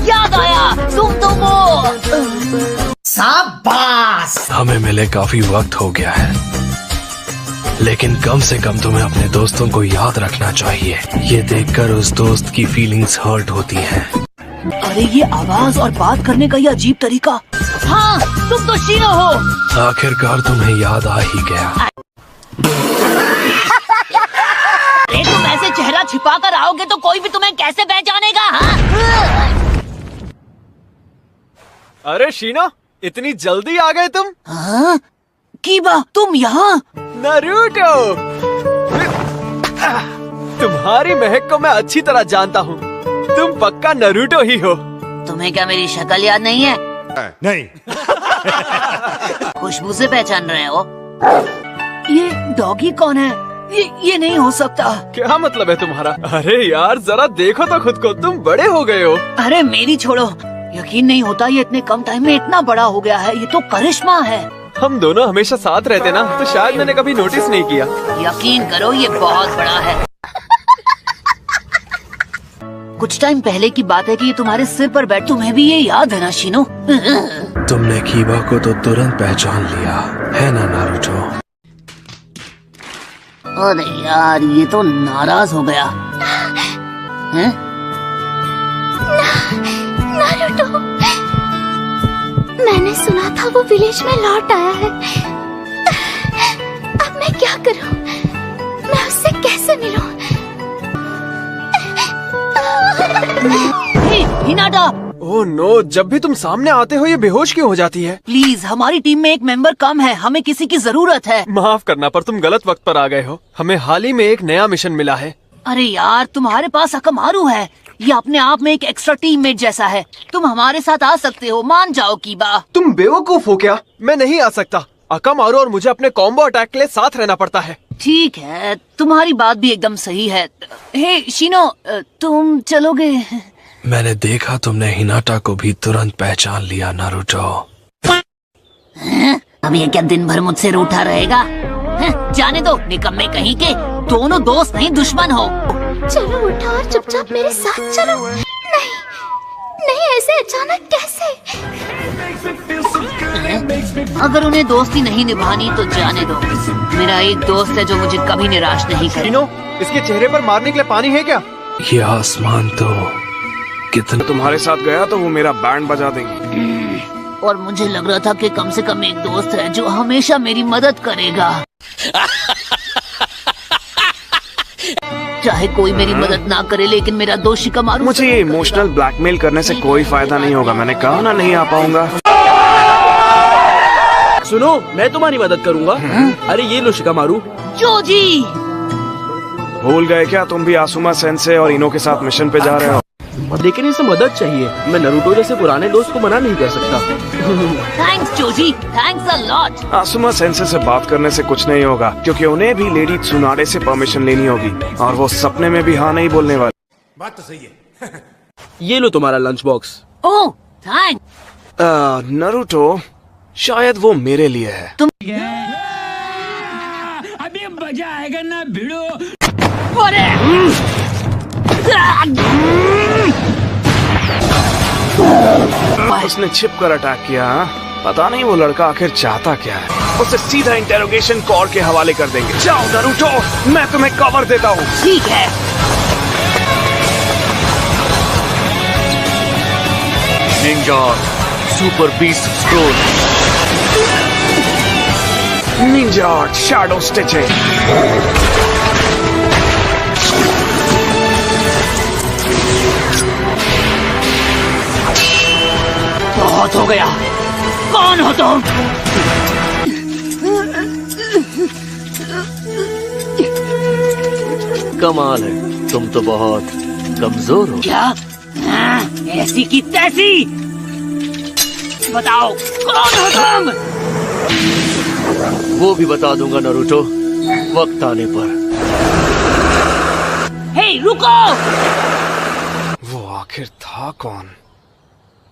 याद आया, तुम तो वो। शाबाश। हमें मिले काफी वक्त हो गया है, लेकिन कम से कम तुम्हें अपने दोस्तों को याद रखना चाहिए। ये देखकर उस दोस्त की फीलिंग्स हर्ट होती हैं। अरे ये आवाज और बात करने का ये अजीब तरीका। हाँ, तुम तो शीनो हो। आखिरकार तुम्हें याद आ ही गया। अरे तुम ऐसे चेहरा छिपा कर आओगे तो कोई भी तुम्हें कैसे पहचानेगा? हाँ? अरे शीना, इतनी जल्दी आ गए तुम? हाँ? कीबा, तुम यहाँ? नारुतो! तुम्हारी महक को मैं अच्छी तरह जानता हूँ। तुम पक्का नारुतो ही हो। तुम्हें क्या मेरी शक्ल याद नहीं है? नहीं। खुशबू से पहचान रहे हो? ये डॉगी कौन है? ये नहीं हो सकता। क्या मतलब है तुम्हारा? अरे यार, जरा देखो तो खुद को, तुम बड़े हो गए हो। अरे मेरी छोड़ो, यकीन नहीं होता ये इतने कम टाइम में इतना बड़ा हो गया है। ये तो करिश्मा है। हम दोनों हमेशा साथ रहते ना, तो शायद मैंने कभी नोटिस नहीं किया। यकीन करो, ये बहुत बड़ा है। कुछ टाइम पहले की बात है कि ये तुम्हारे सिर पर बैठ। तुम्हें भी ये याद है ना शीनो? तुमने कीबा को तो तुरंत पहचान लिया है ना नारुतो? अरे यार, ये तो नाराज हो गया। हैं? नारुतो, मैंने सुना था वो विलेज में लौट आया है। अब मैं क्या करूं? मैं उससे कैसे मिलूं? हिनाटा! ओह नो, जब भी तुम सामने आते हो ये बेहोश क्यों हो जाती है? प्लीज, हमारी टीम में एक मेंबर कम है, हमें किसी की जरूरत है। माफ करना, पर तुम गलत वक्त पर आ गए हो। हमें हाल ही में एक नया मिशन मिला है। अरे यार, तुम्हारे पास अकमारू है। ये अपने आप में एक एक्स्ट्रा टीममेट जैसा है। तुम हमारे साथ आ सकते हो, मान जाओ कीबा। तुम बेवकूफ हो क्या? मैं नहीं आ सकता। अकामारू और मुझे अपने कॉम्बो अटैक के लिए साथ रहना पड़ता है। ठीक है, तुम्हारी बात भी एकदम सही है। हे शीनो, तुम चलोगे? मैंने देखा तुमने हिनाटा को भी तुरंत पहचान लिया नारुतो। अब ये क्या दिन भर मुझसे रूठा रहेगा? जाने दो, निकम्मे कहीं के। दोनों दोस्त नहीं, दुश्मन हो। चलो उठो और चुपचाप मेरे साथ चलो। नहीं, नहीं, ऐसे अचानक कैसे? अगर उन्हें दोस्ती नहीं निभानी तो जाने दो। मेरा एक दोस्त है जो मुझे कभी निराश नहीं करे। शीनो, इसके चेहरे पर मारने के लिए पानी है क्या? ये आसमान तो कितना। तुम्हारे साथ गया तो वो मेरा बैंड बजा देंगे। और मुझे लग रहा था कि कम से कम एक दोस्त है जो हमेशा मेरी मदद करेगा। चाहे कोई मेरी मदद ना करे, लेकिन मेरा दोस्त शिकामारू। मुझे ये इमोशनल ब्लैकमेल करने से कोई फायदा नहीं होगा। मैंने कहा ना, नहीं आ पाऊंगा। सुनो, मैं तुम्हारी मदद करूंगा। अरे ये लो शिकामारू। जोजी! भूल गए क्या तुम भी आसुमा सेंसे और इनो के साथ मिशन पे जा रहे हो? लेकिन इसे मदद चाहिए। मैं नारुतो जैसे पुराने दोस्त को मना नहीं कर सकता। थैंक्स जोजी, thanks a lot. Asuma sensei से बात करने से कुछ नहीं होगा, क्योंकि उन्हें भी लेडी त्सुनाडे से परमिशन लेनी होगी, और वो सपने में भी हाँ नहीं बोलने वाली। बात तो सही है। ये लो तुम्हारा लंच बॉक्स। ओह, थैंक्स। नारुतो, शायद वो मेरे लिए है। अभी मजा आएगा ना भिड़ो। उसने छिप कर अटैक किया। पता नहीं वो लड़का आखिर चाहता क्या है। उसे सीधा इंटेरोगेशन कोर के हवाले कर देंगे। जाओ नारुतो, मैं तुम्हें कवर देता हूँ। ठीक है। Ninja super beast scroll. Ninja shadow stitching. बहुत हो गया। कौन हो तुम? कमाल है, तुम तो बहुत कमजोर हो। क्या? ऐसी की तैसी। बताओ, कौन हो तुम? वो भी बता दूंगा नारुतो, वक्त आने पर। हे रुको! वो आखिर था कौन?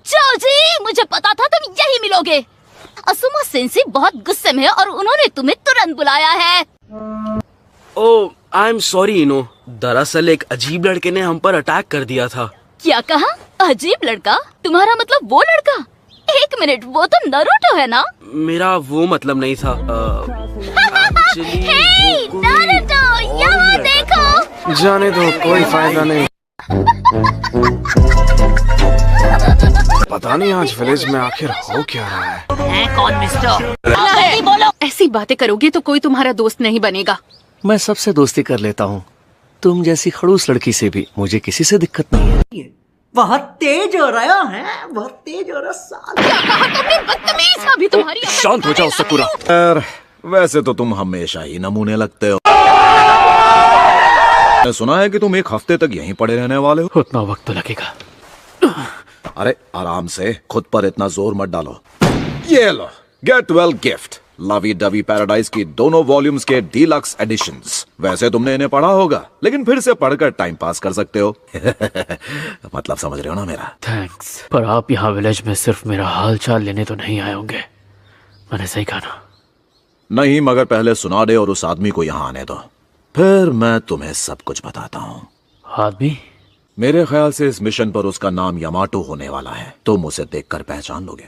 जोजी, मुझे पता था तुम यही मिलोगे। असुमा सेंसी बहुत गुस्से में है और उन्होंने तुम्हें तुरंत बुलाया है। ओह, आई एम सॉरी इनो। दरअसल एक अजीब लड़के ने हम पर अटैक कर दिया था। क्या कहा? अजीब लड़का। तुम्हारा मतलब वो लड़का? एक मिनट, वो तो नरूटो है ना? मेरा वो मतलब नहीं था। हे नारुतो, यहाँ देखो। जाने दो, कोई फायदा नहीं। पता नहीं आज विलेज में आखिर हो क्या रहा है। कौन मिस्टर? नहीं बोलो। ऐसी बातें करोगे तो कोई तुम्हारा दोस्त नहीं बनेगा। मैं सबसे दोस्ती कर लेता हूँ, तुम जैसी खड़ूस लड़की से भी। मुझे किसी से दिक्कत नहीं है। बहुत तेज हो रहा है, बहुत तेज हो रहा साला। क्या कहा तुमने? बदतमीज! अभी तुम्हारी अकल शांत हो जाओ सकुरा। वैसे तो तुम हमेशा ही नमूने लगते हो। मैंने सुना है कि तुम एक हफ्ते तक यहीं पड़े रहने वाले हो। उतना वक्त तो लगेगा। अरे आराम से, खुद पर इतना जोर मत डालो। ये लो, get well gift, Lovey Dovey Paradise की दोनों वॉल्यूम्स के डीलक्स एडिशंस। वैसे तुमने इन्हें पढ़ा होगा, लेकिन फिर से पढ़कर टाइम पास कर सकते हो। मतलब समझ रहे हो ना मेरा? थैंक्स, पर आप यहाँ विलेज में सिर्फ मेरा हाल चाल लेने तो नहीं आए होंगे। मैंने सही कहा ना? नहीं, मगर पहले सुना दे और उस आदमी को यहाँ आने दो, फिर मैं तुम्हें सब कुछ बताता हूँ। आदमी? मेरे ख्याल से इस मिशन पर उसका नाम यामाटो होने वाला है। तुम उसे देखकर पहचान लोगे।